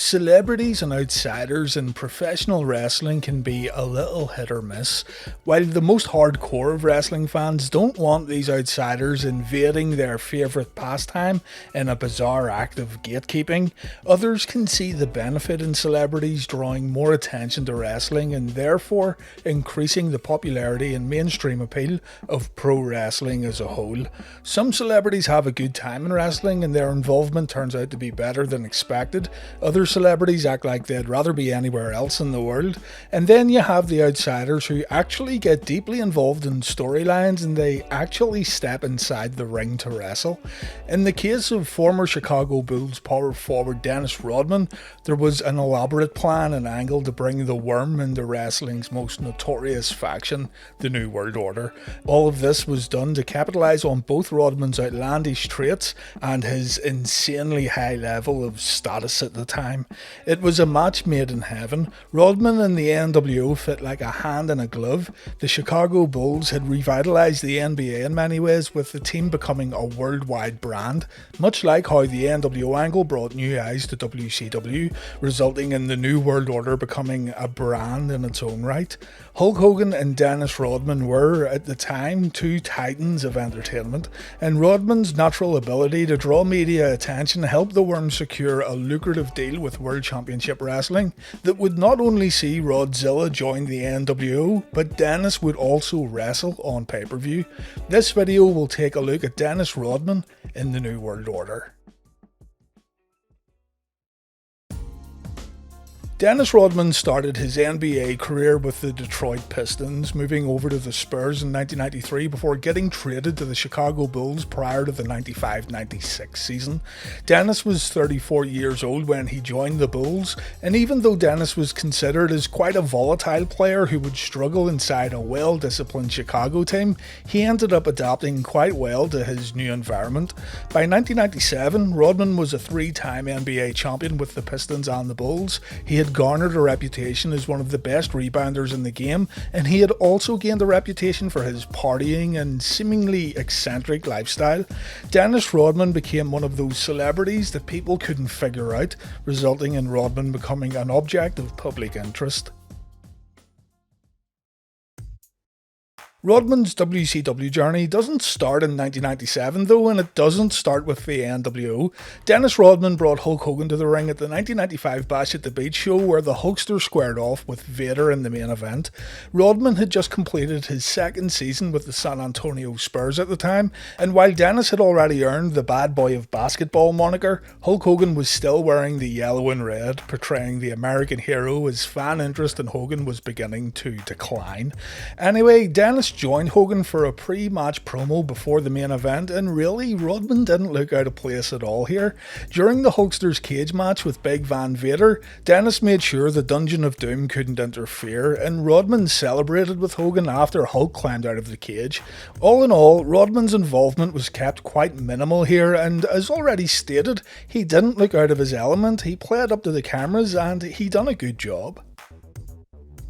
Celebrities and outsiders in professional wrestling can be a little hit or miss. While the most hardcore of wrestling fans don't want these outsiders invading their favourite pastime in a bizarre act of gatekeeping, others can see the benefit in celebrities drawing more attention to wrestling and therefore increasing the popularity and mainstream appeal of pro wrestling as a whole. Some celebrities have a good time in wrestling and their involvement turns out to be better than expected. Other celebrities act like they'd rather be anywhere else in the world. And then you have the outsiders who actually get deeply involved in storylines and they actually step inside the ring to wrestle. In the case of former Chicago Bulls power forward Dennis Rodman, there was an elaborate plan and angle to bring the worm into wrestling's most notorious faction, the New World Order. All of this was done to capitalise on both Rodman's outlandish traits and his insanely high level of status at the time. It was a match made in heaven. Rodman and the nWo fit like a hand in a glove. The Chicago Bulls had revitalised the NBA in many ways, with the team becoming a worldwide brand, much like how the nWo angle brought new eyes to WCW, resulting in the New World Order becoming a brand in its own right. Hulk Hogan and Dennis Rodman were, at the time, two titans of entertainment, and Rodman's natural ability to draw media attention helped the Worm secure a lucrative deal with World Championship Wrestling that would not only see Rodzilla join the nWo, but Dennis would also wrestle on pay-per-view. This video will take a look at Dennis Rodman in the New World Order. Dennis Rodman started his NBA career with the Detroit Pistons, moving over to the Spurs in 1993 before getting traded to the Chicago Bulls prior to the 95-96 season. Dennis was 34 years old when he joined the Bulls, and even though Dennis was considered as quite a volatile player who would struggle inside a well-disciplined Chicago team, he ended up adapting quite well to his new environment. By 1997, Rodman was a three-time NBA champion with the Pistons and the Bulls. He had garnered a reputation as one of the best rebounders in the game, and he had also gained a reputation for his partying and seemingly eccentric lifestyle. Dennis Rodman became one of those celebrities that people couldn't figure out, resulting in Rodman becoming an object of public interest. Rodman's WCW journey doesn't start in 1997 though, and it doesn't start with the nWo. Dennis Rodman brought Hulk Hogan to the ring at the 1995 Bash at the Beach show where the Hulkster squared off with Vader in the main event. Rodman had just completed his second season with the San Antonio Spurs at the time, and while Dennis had already earned the bad boy of basketball moniker, Hulk Hogan was still wearing the yellow and red, portraying the American hero as fan interest in Hogan was beginning to decline. Anyway, Dennis joined Hogan for a pre-match promo before the main event, and really, Rodman didn't look out of place at all here. During the Hulkster's cage match with Big Van Vader, Dennis made sure the Dungeon of Doom couldn't interfere, and Rodman celebrated with Hogan after Hulk climbed out of the cage. All in all, Rodman's involvement was kept quite minimal here, and as already stated, he didn't look out of his element, he played up to the cameras, and he done a good job.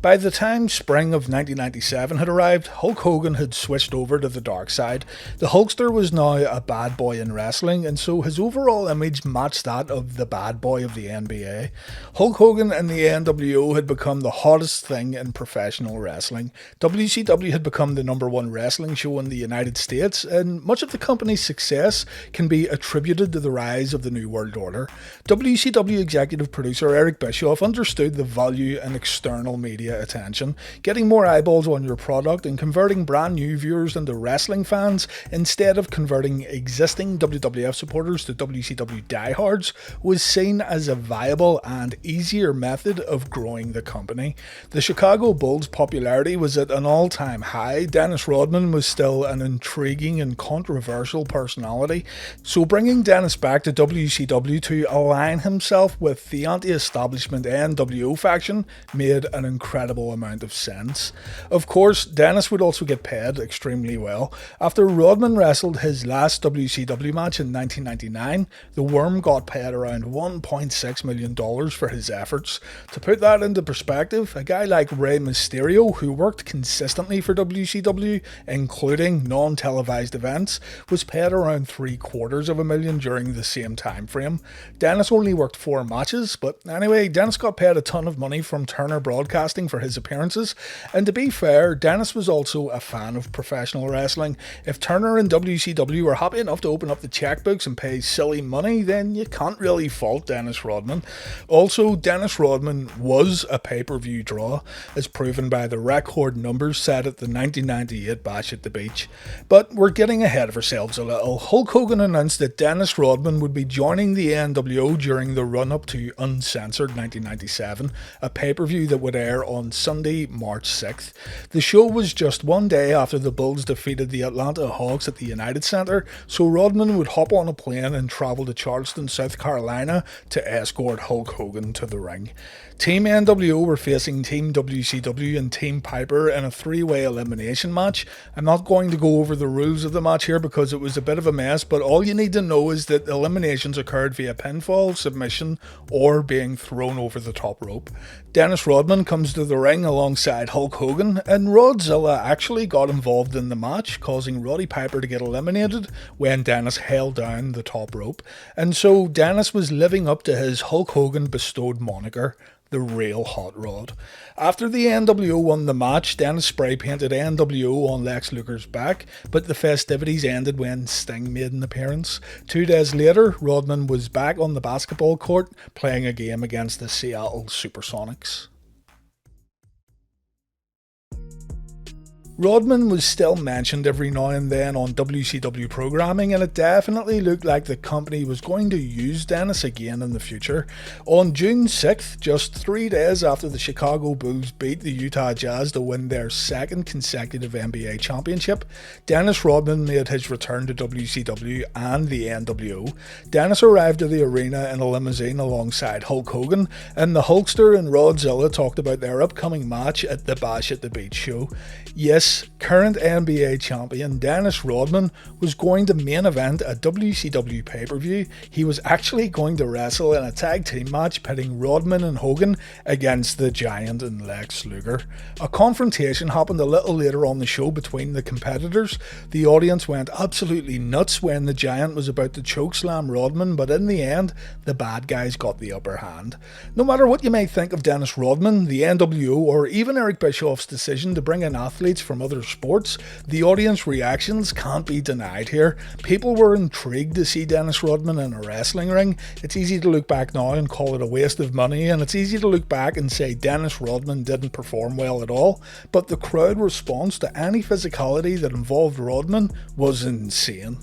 By the time spring of 1997 had arrived, Hulk Hogan had switched over to the dark side. The Hulkster was now a bad boy in wrestling, and so his overall image matched that of the bad boy of the NBA. Hulk Hogan and the nWo had become the hottest thing in professional wrestling. WCW had become the #1 wrestling show in the United States, and much of the company's success can be attributed to the rise of the New World Order. WCW executive producer Eric Bischoff understood the value in external media attention, getting more eyeballs on your product and converting brand new viewers into wrestling fans instead of converting existing WWF supporters to WCW diehards was seen as a viable and easier method of growing the company. The Chicago Bulls' popularity was at an all-time high. Dennis Rodman was still an intriguing and controversial personality, so bringing Dennis back to WCW to align himself with the anti-establishment nWo faction made an incredible incredible amount of sense. Of course, Dennis would also get paid extremely well. After Rodman wrestled his last WCW match in 1999, the Worm got paid around $1.6 million for his efforts. To put that into perspective, a guy like Rey Mysterio, who worked consistently for WCW, including non-televised events, was paid around $750,000 during the same time frame. Dennis only worked 4 matches, but anyway, Dennis got paid a ton of money from Turner Broadcasting for his appearances, and to be fair, Dennis was also a fan of professional wrestling. If Turner and WCW were happy enough to open up the checkbooks and pay silly money, then you can't really fault Dennis Rodman. Also, Dennis Rodman was a pay-per-view draw, as proven by the record numbers set at the 1998 Bash at the Beach. But we're getting ahead of ourselves a little. Hulk Hogan announced that Dennis Rodman would be joining the nWo during the run-up to Uncensored 1997, a pay-per-view that would air on Sunday, March 6th. The show was just one day after the Bulls defeated the Atlanta Hawks at the United Center, so Rodman would hop on a plane and travel to Charleston, South Carolina to escort Hulk Hogan to the ring. Team nWo were facing Team WCW and Team Piper in a 3-way elimination match. I'm not going to go over the rules of the match here because it was a bit of a mess, but all you need to know is that eliminations occurred via pinfall, submission, or being thrown over the top rope. Dennis Rodman comes to the ring alongside Hulk Hogan, and Rodzilla actually got involved in the match, causing Roddy Piper to get eliminated when Dennis held down the top rope. And so Dennis was living up to his Hulk Hogan bestowed moniker, the real Hot Rod. After the nWo won the match, Dennis spray painted nWo on Lex Luger's back, but the festivities ended when Sting made an appearance. 2 days later, Rodman was back on the basketball court playing a game against the Seattle Supersonics. Rodman was still mentioned every now and then on WCW programming, and it definitely looked like the company was going to use Dennis again in the future. On June 6th, just 3 days after the Chicago Bulls beat the Utah Jazz to win their second consecutive NBA championship, Dennis Rodman made his return to WCW and the nWo. Dennis arrived at the arena in a limousine alongside Hulk Hogan, and the Hulkster and Rodzilla talked about their upcoming match at the Bash at the Beach show. Yes, current NBA champion Dennis Rodman was going to main event a WCW Pay Per View. He was actually going to wrestle in a tag team match pitting Rodman and Hogan against the Giant and Lex Luger. A confrontation happened a little later on the show between the competitors. The audience went absolutely nuts when the Giant was about to chokeslam Rodman, but in the end, the bad guys got the upper hand. No matter what you may think of Dennis Rodman, the nWo, or even Eric Bischoff's decision to bring in athletes from other sports, the audience reactions can't be denied here. People were intrigued to see Dennis Rodman in a wrestling ring. It's easy to look back now and call it a waste of money, and it's easy to look back and say Dennis Rodman didn't perform well at all, but the crowd response to any physicality that involved Rodman was insane.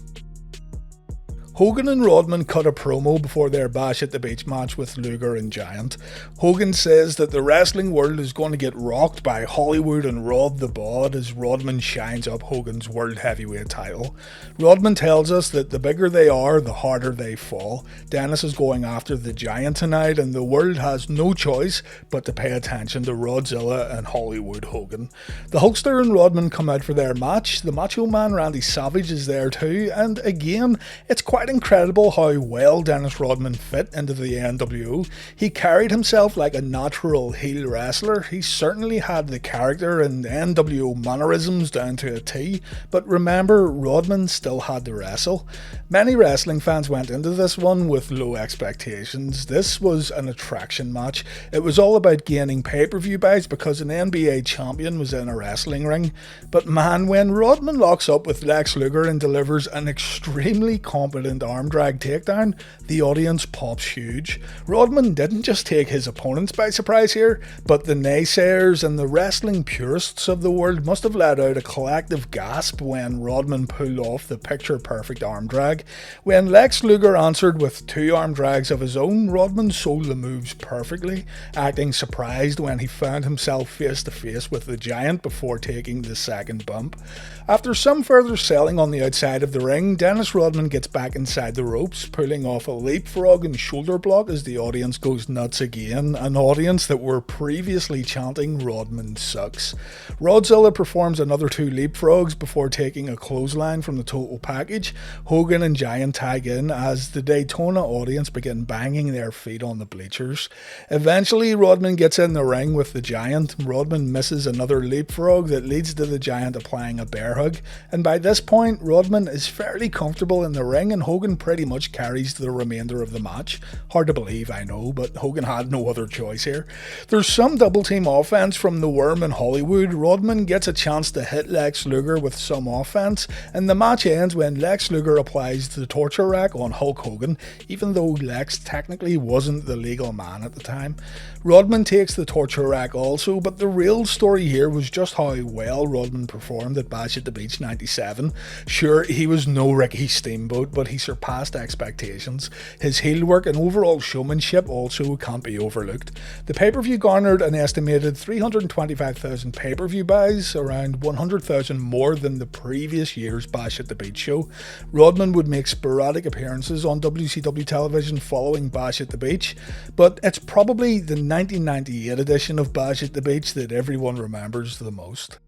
Hogan and Rodman cut a promo before their Bash at the Beach match with Luger and Giant. Hogan says that the wrestling world is going to get rocked by Hollywood and Rod the Bod as Rodman shines up Hogan's World Heavyweight title. Rodman tells us that the bigger they are, the harder they fall. Dennis is going after the Giant tonight, and the world has no choice but to pay attention to Rodzilla and Hollywood Hogan. The Hulkster and Rodman come out for their match. The Macho Man Randy Savage is there too, and again, it's quite incredible how well Dennis Rodman fit into the nWo. He carried himself like a natural heel wrestler. He certainly had the character and nWo mannerisms down to a T, but remember, Rodman still had to wrestle. Many wrestling fans went into this one with low expectations. This was an attraction match. It was all about gaining pay-per-view buys because an NBA champion was in a wrestling ring. But man, when Rodman locks up with Lex Luger and delivers an extremely competent arm drag takedown, the audience pops huge. Rodman didn't just take his opponents by surprise here, but the naysayers and the wrestling purists of the world must have let out a collective gasp when Rodman pulled off the picture-perfect arm drag. When Lex Luger answered with 2 arm drags of his own, Rodman sold the moves perfectly, acting surprised when he found himself face to face with the Giant before taking the second bump. After some further selling on the outside of the ring, Dennis Rodman gets back in inside the ropes, pulling off a leapfrog and shoulder block as the audience goes nuts again, an audience that were previously chanting "Rodman sucks." Rodzilla performs another 2 leapfrogs before taking a clothesline from the total package. Hogan and Giant tag in as the Daytona audience begin banging their feet on the bleachers. Eventually, Rodman gets in the ring with the Giant. Rodman misses another leapfrog that leads to the Giant applying a bear hug, and by this point, Rodman is fairly comfortable in the ring and Hogan pretty much carries the remainder of the match. Hard to believe, I know, but Hogan had no other choice here. There's some double team offense from the Worm in Hollywood. Rodman gets a chance to hit Lex Luger with some offense, and the match ends when Lex Luger applies the torture rack on Hulk Hogan, even though Lex technically wasn't the legal man at the time. Rodman takes the torture rack also, but the real story here was just how well Rodman performed at Bash at the Beach 97. Sure, he was no Ricky Steamboat, but he surpassed expectations. His heel work and overall showmanship also can't be overlooked. The pay-per-view garnered an estimated 325,000 pay-per-view buys, around 100,000 more than the previous year's Bash at the Beach show. Rodman would make sporadic appearances on WCW television following Bash at the Beach, but it's probably the 1998 edition of Bash at the Beach that everyone remembers the most.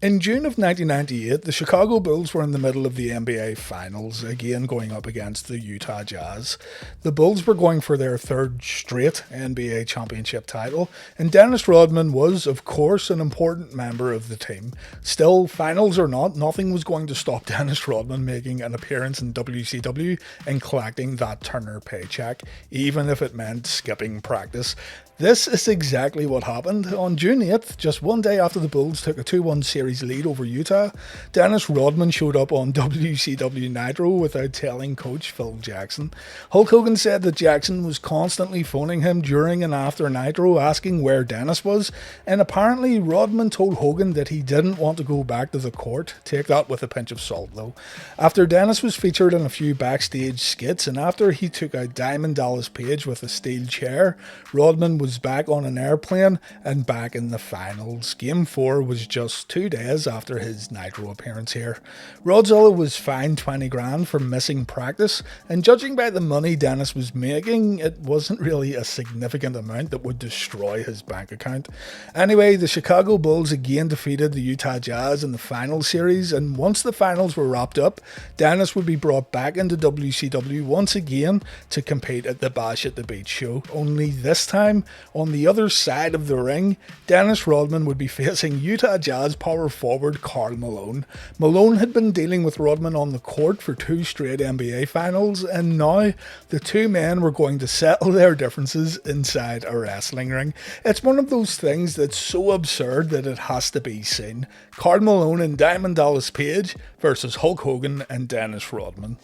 In June of 1998, the Chicago Bulls were in the middle of the NBA Finals, again going up against the Utah Jazz. The Bulls were going for their 3rd straight NBA championship title, and Dennis Rodman was, of course, an important member of the team. Still, finals or not, nothing was going to stop Dennis Rodman making an appearance in WCW and collecting that Turner paycheck, even if it meant skipping practice. This is exactly what happened. On June 8th, just one day after the Bulls took a 2-1 series lead over Utah, Dennis Rodman showed up on WCW Nitro without telling coach Phil Jackson. Hulk Hogan said that Jackson was constantly phoning him during and after Nitro asking where Dennis was, and apparently Rodman told Hogan that he didn't want to go back to the court. Take that with a pinch of salt though. After Dennis was featured in a few backstage skits and after he took out Diamond Dallas Page with a steel chair, Rodman was back on an airplane and back in the finals. Game 4 was just 2 days after his Nitro appearance here. Rodzilla was fined 20 grand for missing practice, and judging by the money Dennis was making, it wasn't really a significant amount that would destroy his bank account. Anyway, the Chicago Bulls again defeated the Utah Jazz in the final series, and once the finals were wrapped up, Dennis would be brought back into WCW once again to compete at the Bash at the Beach show, only this time on the other side of the ring. Dennis Rodman would be facing Utah Jazz power forward Karl Malone. Malone had been dealing with Rodman on the court for 2 straight NBA finals, and now the two men were going to settle their differences inside a wrestling ring. It's one of those things that's so absurd that it has to be seen. Karl Malone and Diamond Dallas Page versus Hulk Hogan and Dennis Rodman.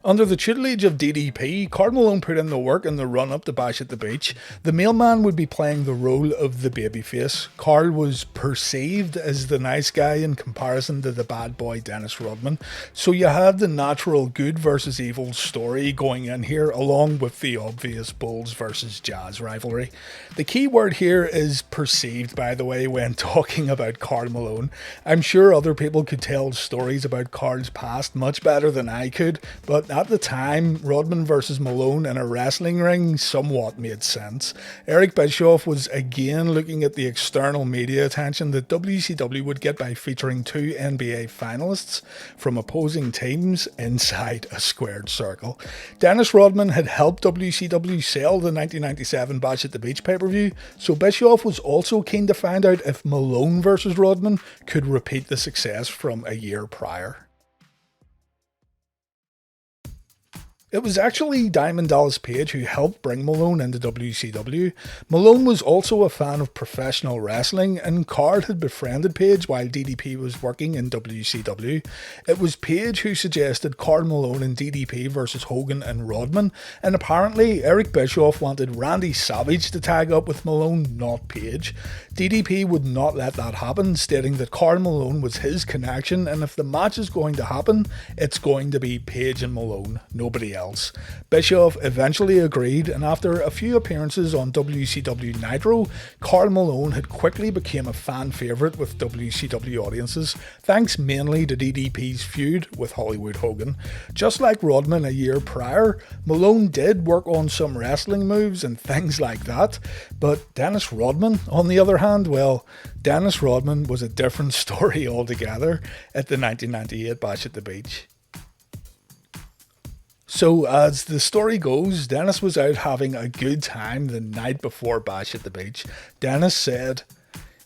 Under the tutelage of DDP, Karl Malone put in the work in the run-up to Bash at the Beach. The mailman would be playing the role of the babyface. Karl was perceived as the nice guy in comparison to the bad boy Dennis Rodman. So you had the natural good versus evil story going in here, along with the obvious Bulls versus Jazz rivalry. The key word here is perceived, by the way, when talking about Karl Malone. I'm sure other people could tell stories about Karl's past much better than I could, but at the time, Rodman versus Malone in a wrestling ring somewhat made sense. Eric Bischoff was again looking at the external media attention that WCW would get by featuring 2 NBA finalists from opposing teams inside a squared circle. Dennis Rodman had helped WCW sell the 1997 Bash at the Beach pay-per-view, so Bischoff was also keen to find out if Malone versus Rodman could repeat the success from a year prior. It was actually Diamond Dallas Page who helped bring Malone into WCW. Malone was also a fan of professional wrestling, and Karl had befriended Page while DDP was working in WCW. It was Page who suggested Karl Malone and DDP versus Hogan and Rodman, and apparently Eric Bischoff wanted Randy Savage to tag up with Malone, not Page. DDP would not let that happen, stating that Karl Malone was his connection, and if the match is going to happen, it's going to be Page and Malone, nobody else. else. Bischoff eventually agreed, and after a few appearances on WCW Nitro, Karl Malone had quickly become a fan favourite with WCW audiences, thanks mainly to DDP's feud with Hollywood Hogan. Just like Rodman a year prior, Malone did work on some wrestling moves and things like that, but Dennis Rodman, on the other hand, well, Dennis Rodman was a different story altogether at the 1998 Bash at the Beach. So as the story goes, Dennis was out having a good time the night before Bash at the Beach. Dennis said,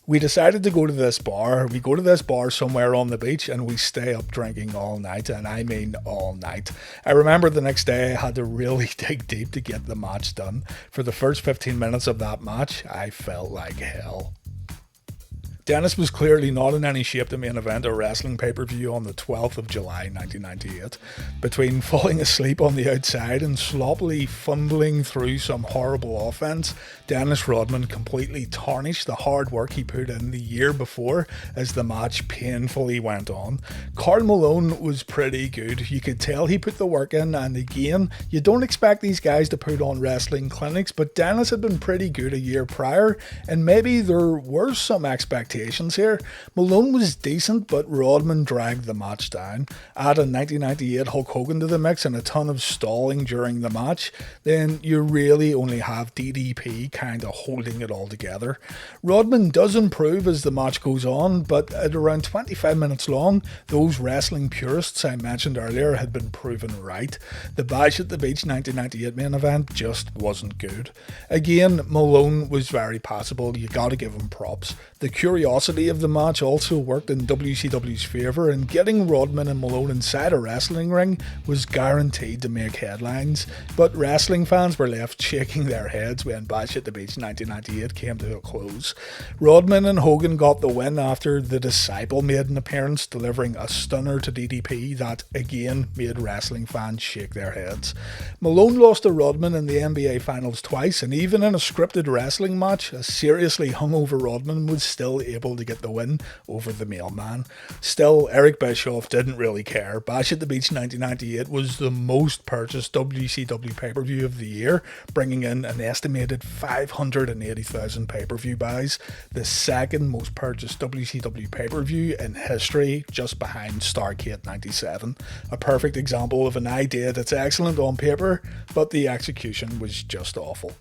"We decided to go to this bar. We go to this bar somewhere on the beach and we stay up drinking all night, and I mean all night. I remember the next day I had to really dig deep to get the match done. For the first 15 minutes of that match, I felt like hell." Dennis was clearly not in any shape to main event a wrestling pay-per-view on the 12th of July 1998. Between falling asleep on the outside and sloppily fumbling through some horrible offense, Dennis Rodman completely tarnished the hard work he put in the year before as the match painfully went on. Karl Malone was pretty good. You could tell he put the work in, and again, you don't expect these guys to put on wrestling clinics, but Dennis had been pretty good a year prior, and maybe there were some expectations here. Malone was decent, but Rodman dragged the match down. Add a 1998 Hulk Hogan to the mix and a ton of stalling during the match, then you really only have DDP kind of holding it all together. Rodman does improve as the match goes on, but at around 25 minutes long, those wrestling purists I mentioned earlier had been proven right. The Bash at the Beach 1998 main event just wasn't good. Again, Malone was very passable, you gotta give him props. The curiosity of the match also worked in WCW's favour, and getting Rodman and Malone inside a wrestling ring was guaranteed to make headlines, but wrestling fans were left shaking their heads when Bash at the Beach 1998 came to a close. Rodman and Hogan got the win after the Disciple made an appearance, delivering a stunner to DDP that again made wrestling fans shake their heads. Malone lost to Rodman in the NBA Finals twice, and even in a scripted wrestling match, a seriously hungover Rodman was still able to get the win over the mailman. Still, Eric Bischoff didn't really care. Bash at the Beach 1998 was the most purchased WCW pay-per-view of the year, bringing in an estimated 580,000 pay-per-view buys, the second most purchased WCW pay-per-view in history, just behind Starrcade 97. A perfect example of an idea that's excellent on paper, but the execution was just awful.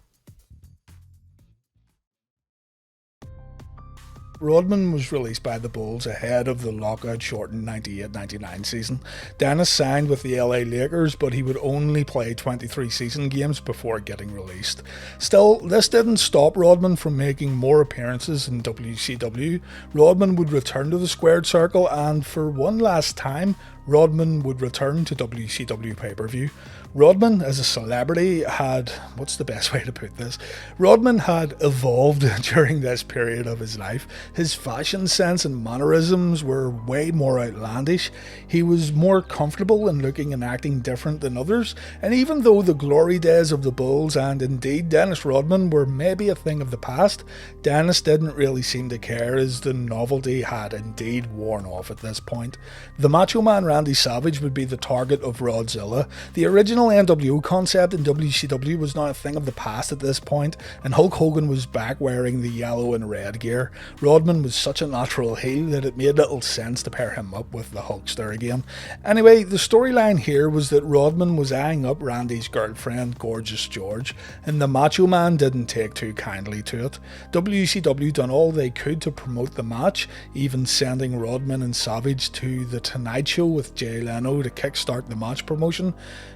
Rodman was released by the Bulls ahead of the lockout-shortened 98-99 season. Dennis signed with the LA Lakers, but he would only play 23 season games before getting released. Still, this didn't stop Rodman from making more appearances in WCW. Rodman would return to the squared circle, and for one last time, Rodman would return to WCW Pay Per View. Rodman, as a celebrity, had, what's the best way to put this? Rodman had evolved during this period of his life. His fashion sense and mannerisms were way more outlandish. He was more comfortable in looking and acting different than others, and even though the glory days of the Bulls and indeed Dennis Rodman were maybe a thing of the past, Dennis didn't really seem to care, as the novelty had indeed worn off at this point. The Macho Man Randy Savage would be the target of Rodzilla. The original nWo concept in WCW was not a thing of the past at this point, and Hulk Hogan was back wearing the yellow and red gear. Rodman was such a natural heel that it made little sense to pair him up with the Hulkster again. Anyway, the storyline here was that Rodman was eyeing up Randy's girlfriend, Gorgeous George, and the Macho Man didn't take too kindly to it. WCW done all they could to promote the match, even sending Rodman and Savage to The Tonight Show with Jay Leno to kickstart the match promotion,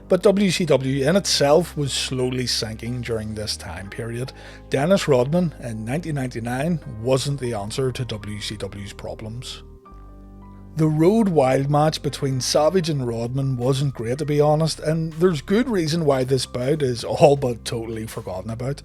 but WCW in itself was slowly sinking during this time period. Dennis Rodman in 1999 wasn't the answer to WCW's problems. The Road Wild match between Savage and Rodman wasn't great, to be honest, and there's good reason why this bout is all but totally forgotten about.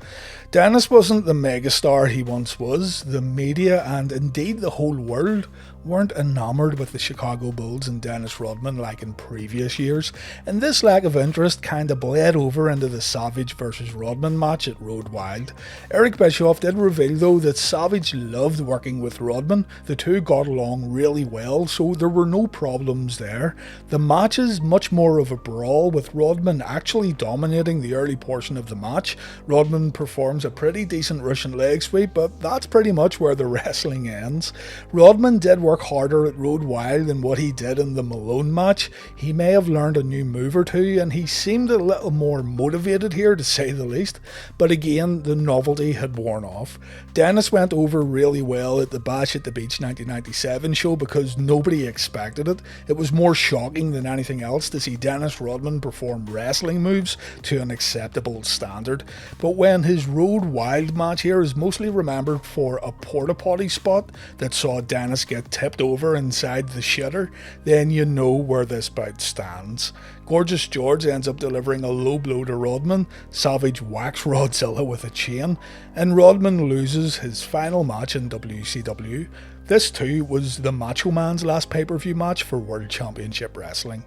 Dennis wasn't the megastar he once was. The media and indeed the whole world weren't enamoured with the Chicago Bulls and Dennis Rodman like in previous years, and this lack of interest kinda bled over into the Savage vs Rodman match at Road Wild. Eric Bischoff did reveal though that Savage loved working with Rodman, the two got along really well, so there were no problems there. The match is much more of a brawl, with Rodman actually dominating the early portion of the match. Rodman performs a pretty decent Russian leg sweep, but that's pretty much where the wrestling ends. Rodman did work harder at Road Wild than what he did in the Malone match. He may have learned a new move or two, and he seemed a little more motivated here, to say the least, but again, the novelty had worn off. Dennis went over really well at the Bash at the Beach 1997 show because nobody expected it. It was more shocking than anything else to see Dennis Rodman perform wrestling moves to an acceptable standard, but when his Road Wild match here is mostly remembered for a porta potty spot that saw Dennis get tipped over inside the shitter, then you know where this bout stands. Gorgeous George ends up delivering a low blow to Rodman, Savage whacks Rodzilla with a chain, and Rodman loses his final match in WCW. This too was the Macho Man's last pay-per-view match for World Championship Wrestling.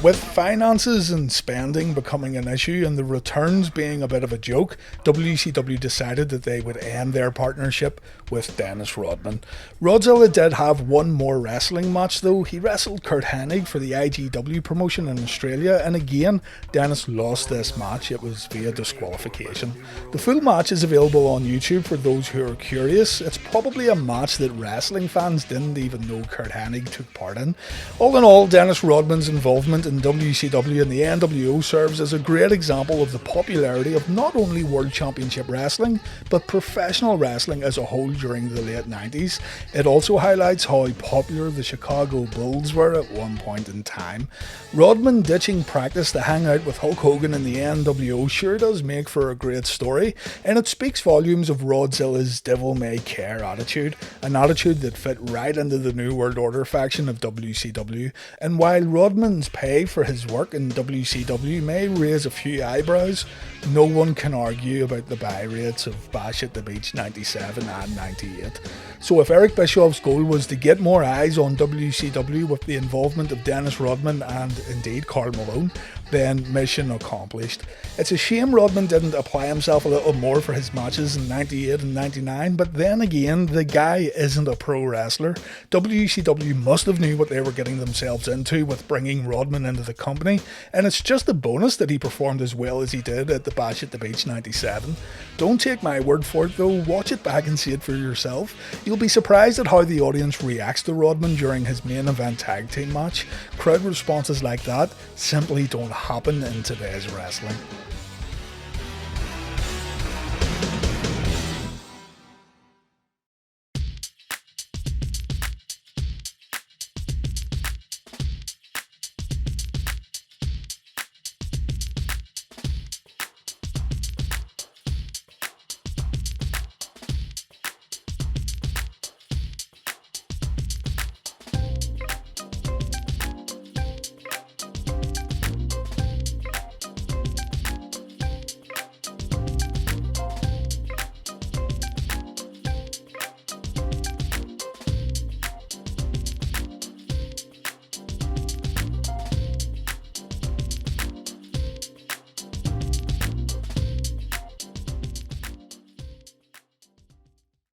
With finances and spending becoming an issue and the returns being a bit of a joke, WCW decided that they would end their partnership with Dennis Rodman. Rodzilla did have one more wrestling match though. He wrestled Curt Hennig for the IGW promotion in Australia, and again, Dennis lost this match. It was via disqualification. The full match is available on YouTube for those who are curious. It's probably a match that wrestling fans didn't even know Curt Hennig took part in. All in all, Dennis Rodman's involvement in WCW and the nWo serves as a great example of the popularity of not only World Championship Wrestling, but professional wrestling as a whole during the late 90s. It also highlights how popular the Chicago Bulls were at one point in time. Rodman ditching practice to hang out with Hulk Hogan in the nWo sure does make for a great story, and it speaks volumes of Rodzilla's devil may care attitude, an attitude that fit right into the New World Order faction of WCW. And while Rodman's pay for his work in WCW may raise a few eyebrows, no one can argue about the buy rates of Bash at the Beach 97 and 98. So if Eric Bischoff's goal was to get more eyes on WCW with the involvement of Dennis Rodman and indeed Karl Malone, then mission accomplished. It's a shame Rodman didn't apply himself a little more for his matches in 98 and 99, but then again, the guy isn't a pro wrestler. WCW must have knew what they were getting themselves into with bringing Rodman into the company, and it's just a bonus that he performed as well as he did at the Bash at the Beach 97. Don't take my word for it though, watch it back and see it for yourself. You'll be surprised at how the audience reacts to Rodman during his main event tag team match. Crowd responses like that simply don't happen in today's wrestling.